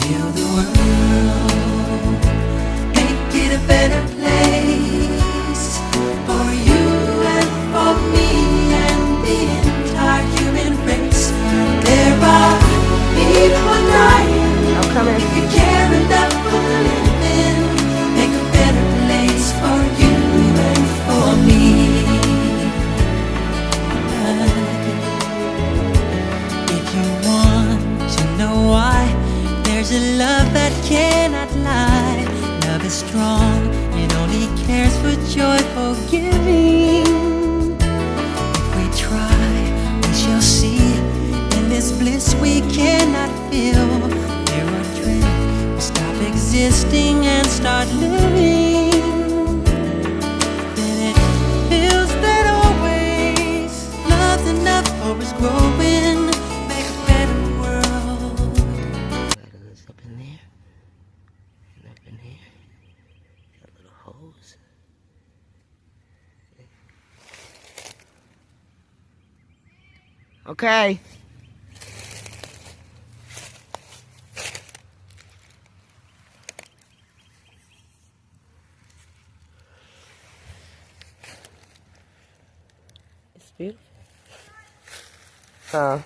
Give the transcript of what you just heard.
Heal the world, make it a better place for you and for me and the entire human race. There are people dying. I'm coming. If you care enough for the living, make a better place for you and for me. If you want to know why, there's a love that cannot lie. Love is strong, it only cares for joyful giving. If we try, we shall see. In this bliss we cannot feel. There are dreams, we stop existing and start living. Then it feels that always love's enough for us growing. Make a better world. Up in there and up in here. Got little holes. Okay. It's beautiful. Huh?